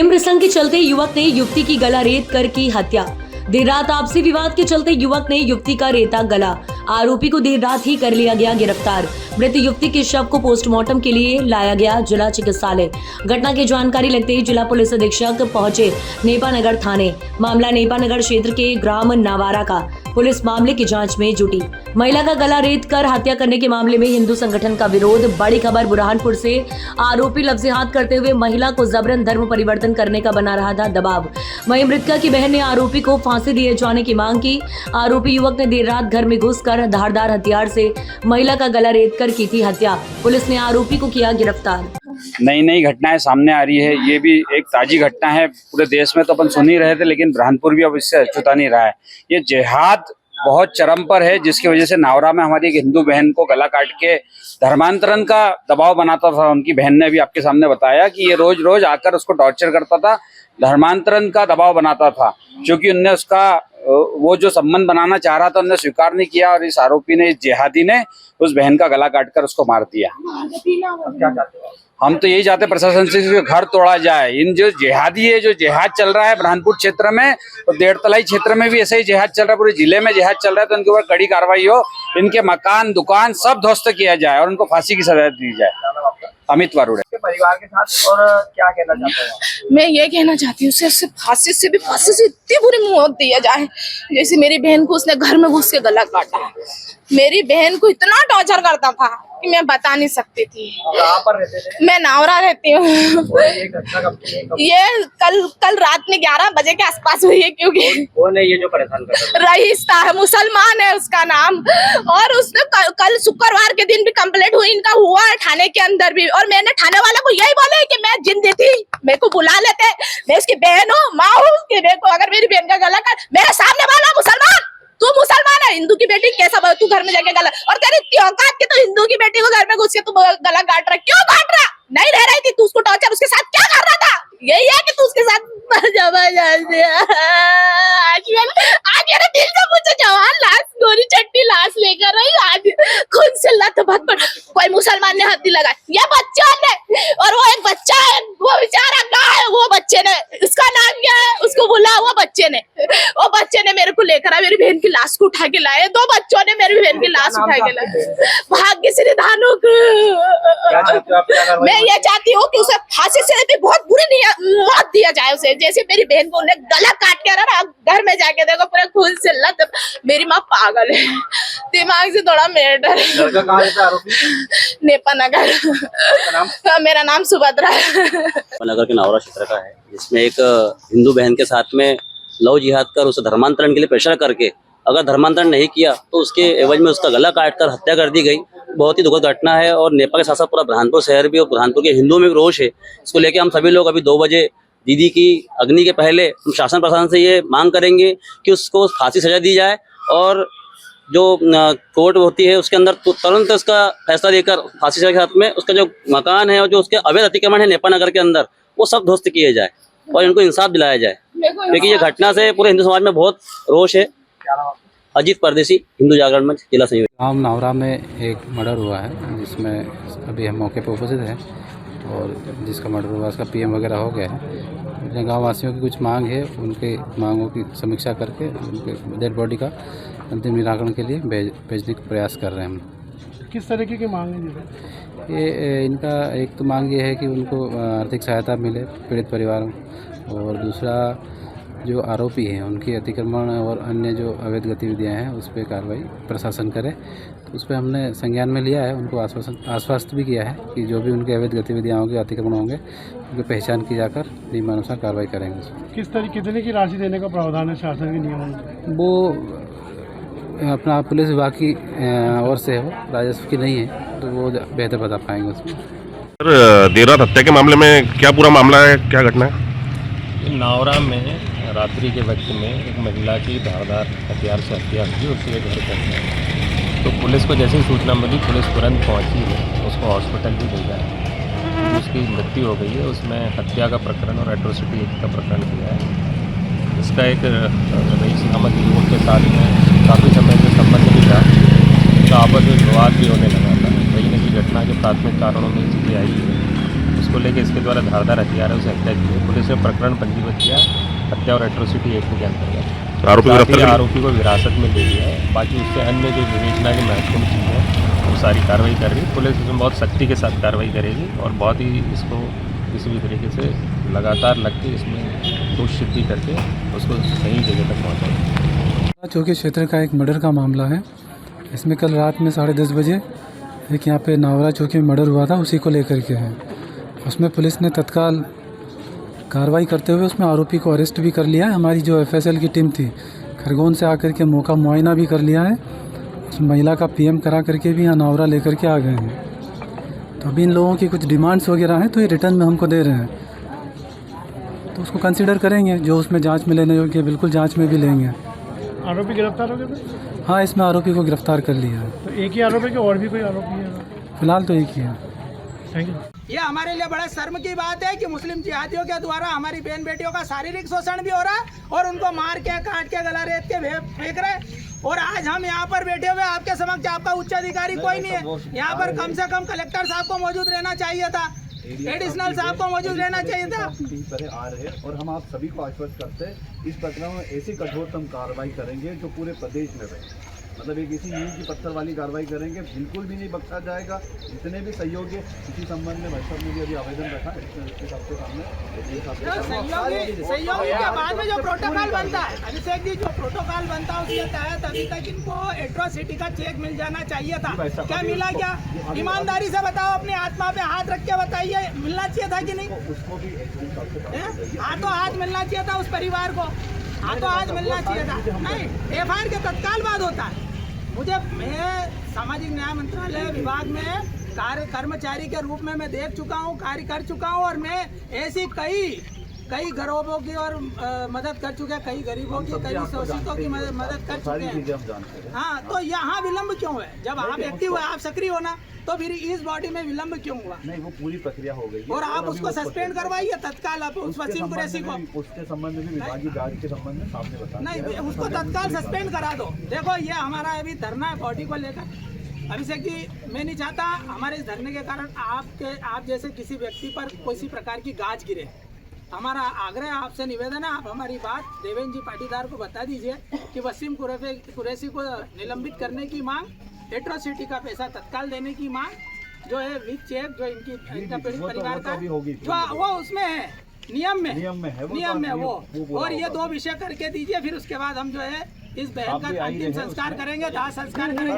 प्रेम प्रसंग के चलते युवक ने युवती की गला रेत कर की हत्या। देर रात आपसी विवाद के चलते युवक ने युवती का रेता गला। आरोपी को देर रात ही कर लिया गया गिरफ्तार। मृत युवती के शव को पोस्टमार्टम के लिए लाया गया जिला चिकित्सालय। घटना की जानकारी लगते ही जिला पुलिस अधीक्षक पहुंचे नेपानगर थाने। मामला नेपानगर क्षेत्र के ग्राम नावारा का। पुलिस मामले की जांच में जुटी। महिला का गला रेत कर हत्या करने के मामले में हिंदू संगठन का विरोध। बड़ी खबर बुरहानपुर से। आरोपी लफ्ज़-ए-हाथ करते हुए महिला को जबरन धर्म परिवर्तन करने का बना रहा था दबाव। वहीं मृतका की बहन ने आरोपी को फांसी दिए जाने की मांग की। आरोपी युवक ने देर रात घर में घुसकर धारदार हथियार से महिला का गला रेत कर की थी हत्या। पुलिस ने आरोपी को किया गिरफ्तार। नई नई घटनाएं सामने आ रही है। ये भी एक ताजी घटना है। पूरे देश में तो अपन सुन ही रहे थे, लेकिन बुरहानपुर भी अब इससे अछूता नहीं रहा है। ये जिहाद बहुत चरम पर है, जिसकी वजह से नावरा में हमारी एक हिंदू बहन को गला काट के धर्मांतरण का दबाव बनाता था। उनकी बहन ने भी आपके सामने बताया कि ये रोज रोज आकर उसको टॉर्चर करता था, धर्मांतरण का दबाव बनाता था। क्योंकि उनने उसका वो जो संबंध बनाना चाह रहा था, उन्होंने स्वीकार नहीं किया और इस आरोपी ने, इस जिहादी ने उस बहन का गला काटकर उसको मार दिया। अब क्या चाहते हो? हम तो यही चाहते प्रशासन से कि घर तोड़ा जाए। इन जो जिहादी है, जो जिहाद चल रहा है बुरहानपुर क्षेत्र में, तो देरतलाई क्षेत्र में भी ऐसा ही जिहाद चल रहा है, पूरे जिले में जिहाद चल रहा है। तो इनके ऊपर कड़ी कार्रवाई हो, इनके मकान दुकान सब ध्वस्त किया जाए और उनको फांसी की सजा दी जाए। अमित वारुड़े परिवार के साथ और क्या कहना चाहते हैं? मैं ये कहना चाहती हूँ उसे फांसी से इतनी बुरी मौत दिया जाए। जैसे मेरी बहन को उसने घर में घुस के गला काटा है। मेरी बहन को इतना टॉर्चर करता था कि मैं बता नहीं सकती थी। कहाँ पर रहते थे? मैं नावरा रहती हूँ। ये कल रात में 11 बजे के आसपास हुई है। क्योंकि कौन है ये जो परेशान करता है? रईस है, मुसलमान है उसका नाम। और उसने कल शुक्रवार के दिन भी कंप्लेंट हुई, इनका हुआ है थाने के अंदर भी। और मैंने थाने वाले को यही बोले कि मैं जिंदी थी, मेरे को बुला लेते, मैं उसकी बहन हूँ, माँ हूँ, कि मेरे को अगर मेरी बहन का गला काट, मेरे सामने बोला मुसलमान, तू मुसलमान है, हिंदू की बेटी कैसा तू घर में जाके गला, और तेरी औकात के तो हिंदू की बेटी को घर में घुस के तू गला काट रहा, क्यों काट रहा? नहीं रह रही थी तू, उसको टॉर्चर उसके साथ क्या कर रहा था? यही है कि तू उसके साथ आज मेरे दिल से मुझे जवान लाश, गोरी चट्टी लाश लेकर आई। आज खुद से लथपथ पर कोई मुसलमान ने हाथ नहीं लगाया, ये बच्चा ने। और वो एक बच्चा है, वो बेचारा कहाँ है? वो बच्चे ने, उसका नाम क्या है? उसको बुला। वो बच्चे ने मेरे को लेकर आया, मेरी बहन की लाश को उठा के लाए। 2 बच्चों ने मेरी बहन की लाश उठा के लाए। भाग्यश्री धानुक। मैं ये चाहती हूँ कि उसे फांसी से भी बहुत बुरी मौत दिया जाए उसे। जैसे मेरी बहन को उन्हें गला काट के रहा, घर में जाके देखो पूरे खून से लत। मेरी माँ पागल है, दिमाग से थोड़ा मेटर है। नेपानगर। मेरा नाम सुभद्रा है। नेपानगर के नावरा क्षेत्र का है, जिसमें एक हिंदू बहन के साथ में लव जिहाद कर उसे धर्मांतरण के लिए प्रेशर करके, अगर धर्मांतरण नहीं किया तो उसके एवज में उसका गला काटकर हत्या कर दी गई। बहुत ही दुखद घटना है और नेपाल के साथ साथ पूरा बुरहानपुर शहर भी और बुरहानपुर के हिंदुओं में भी रोष है। इसको लेके हम सभी लोग अभी 2 बजे दीदी की अग्नि के पहले हम शासन प्रशासन से ये मांग करेंगे कि उसको फांसी सजा दी जाए और जो कोर्ट होती है उसके अंदर तुरंत उसका फैसला देकर फांसी सजा के साथ में उसका जो मकान है और जो उसके अवैध अतिक्रमण है नेपानगर के अंदर, वो सब ध्वस्त किए जाए और इनको इंसाफ दिलाया जाए। क्योंकि ये घटना से पूरे हिंदू समाज में बहुत रोष है। अजीत परदेसी, हिंदू जागरण मंच, जिला संयोजक। गाँव नावरा में एक मर्डर हुआ है, जिसमें अभी हम मौके पर उपस्थित हैं और जिसका मर्डर हुआ उसका पीएम वगैरह हो गया है। गाँव वासियों की कुछ मांग है, उनके मांगों की समीक्षा करके उनके डेड बॉडी का अंतिम निराकरण के लिए भेजने का प्रयास कर रहे हैं हम। किस तरीके की मांग है? ये इनका एक तो मांग ये है कि उनको आर्थिक सहायता मिले पीड़ित परिवारों, और दूसरा जो आरोपी हैं उनकी अतिक्रमण और अन्य जो अवैध गतिविधियां हैं उस पर कार्रवाई प्रशासन करे। तो उस पर हमने संज्ञान में लिया है, उनको आश्वस्त भी किया है कि जो भी उनके अवैध गतिविधियां होंगी, अतिक्रमण होंगे, उनकी पहचान की जाकर नियमानुसार कार्रवाई करेंगे। किस तरह कितने की राशि देने का प्रावधान है शासन के नियमों? वो अपना पुलिस विभाग की ओर से हो, राजस्व की नहीं है, तो वो बेहतर बता पाएंगे उसमें। सर, देर रात हत्या के मामले में क्या पूरा मामला है, क्या घटना है? नावरा में रात्रि के वक्त में एक महिला की धारदार हथियार से हत्या हुई, उसके घर के अंदर। तो पुलिस को जैसे ही सूचना मिली, पुलिस तुरंत पहुंची है, उसको हॉस्पिटल भी भेजा है। उसकी मृत्यु हो गई है। उसमें हत्या का प्रकरण और एट्रोसिटी एक्ट का प्रकरण किया है। इसका एक रईस नामक युवक के साथ में काफ़ी समय से संबंध भी था, तो आपस में विवाद भी होने लगा था। वही की घटना के प्राथमिक कारणों में चीज़ें आई है, जिसको लेकर इसके द्वारा धारदार हथियारों से हत्या की है। पुलिस ने प्रकरण पंजीबद्ध किया हत्या और एट्रोसिटी एक्ट के अंतर्गत। आरोपी को गिरफ्तार कर आरोपी को हिरासत में ले लिया है। बाकी उससे अन्य जो विवेचना की महत्वपूर्ण चीज़ है वो सारी कार्रवाई कर रही है। पुलिस इसमें बहुत सख्ती के साथ कार्रवाई करेगी और बहुत ही इसको किसी भी तरीके से लगातार लग के इसमें दोष सिद्धि करके उसको सही जगह तक पहुँचाएगी। चौकी क्षेत्र का एक मर्डर का मामला है। इसमें कल रात में 10:30 बजे एक यहाँ पे नावरा चौकी में मर्डर हुआ था, उसी को लेकर के है। उसमें पुलिस ने तत्काल कार्रवाई करते हुए उसमें आरोपी को अरेस्ट भी कर लिया है। हमारी जो FSL की टीम थी खरगोन से आकर के मौका मुआयना भी कर लिया है। उस महिला का PM करा करके भी यहाँ नावरा लेकर के आ गए हैं। तो अभी इन लोगों की कुछ डिमांड्स वगैरह हैं तो ये रिटर्न में हमको दे रहे हैं, तो उसको कंसिडर करेंगे। जो उसमें जांच में लेने योग्य बिल्कुल जांच में भी लेंगे। आरोपी गिरफ्तार हो गए थे? हाँ, इसमें आरोपी को गिरफ्तार कर लिया है। तो एक ही आरोपी के और भी कोई आरोपी है? फिलहाल तो एक ही है। Thank you. ये हमारे लिए बड़ा शर्म की बात है कि मुस्लिम जिहादियों के द्वारा हमारी बहन बेटियों का शारीरिक शोषण भी हो रहा है और उनको मार के काट के गला रेत के फेंक रहे हैं। और आज हम यहाँ पर बैठे हुए आपके समक्ष, आपका उच्च अधिकारी कोई नहीं है यहाँ पर। कम से कम कलेक्टर साहब को मौजूद रहना चाहिए था, एडिशनल साहब को मौजूद रहना चाहिए था। आ रहे और हम आप सभी को आश्वस्त करते हैं इस प्रकरण में ऐसी कठोरतम कार्रवाई करेंगे जो पूरे प्रदेश में रहे। मतलब एक ऐसी नींव की पत्थर वाली कार्रवाई करेंगे, बिल्कुल भी नहीं बख्शा जाएगा। जितने भी सहयोगी इसी संबंध में भाई साहब ने भी अभी आवेदन रखा सबके सामने। सहयोगी के बाद में जो प्रोटोकॉल बनता है अभिषेक जी, जो प्रोटोकॉल बनता है उसके तहत अभी तक इनको एट्रोसिटी का चेक मिल जाना चाहिए था। क्या मिला? क्या ईमानदारी से बताओ, अपनी आत्मा पे हाथ रख के बताइए, मिलना चाहिए था कि नहीं? उसको भी हाथों हाथ मिलना चाहिए था उस परिवार को, हाथों हाथ मिलना चाहिए था। नहीं, FIR के तत्काल बाद होता है। मैं सामाजिक न्याय मंत्रालय विभाग में कर्मचारी के रूप में मैं देख चुका हूँ, कार्य कर चुका हूँ और मैं ऐसी कई गरीबों की और मदद कर चुके हैं, कई गरीबों की, कई शोषितों की मदद कर चुके हैं। हाँ, तो यहाँ विलम्ब क्यों है? जब आप एक्टिव है, आप सक्रिय होना, तो फिर इस बॉडी में विलम्ब क्यों हुआ? नहीं, वो पूरी प्रक्रिया हो गई और आप उसको सस्पेंड करवाइए तत्काल। आप उस वसीम कुरैशी को उसके संबंध में विभागीय जांच के संबंध में सामने बता नहीं, उसको तत्काल सस्पेंड करा दो। देखो, ये हमारा अभी धरना है बॉडी को लेकर। अभिषेक जी, मैं नहीं चाहता हमारे इस धरने के कारण आप जैसे किसी व्यक्ति पर किसी प्रकार की गाज गिरे। हमारा आग्रह आपसे निवेदन है, आप हमारी बात देवेंद्र जी पाटीदार को बता दीजिए कि वसीम कुरैशी को निलंबित करने की मांग, एट्रोसिटी का पैसा तत्काल देने की मांग जो है विद चेक, जो इनका पीड़ित परिवार का जो वो उसमें है, नियम में वो और ये 2 विषय करके दीजिए। फिर उसके बाद हम जो है इस बहन का अंतिम संस्कार करेंगे, दाह संस्कार करेंगे।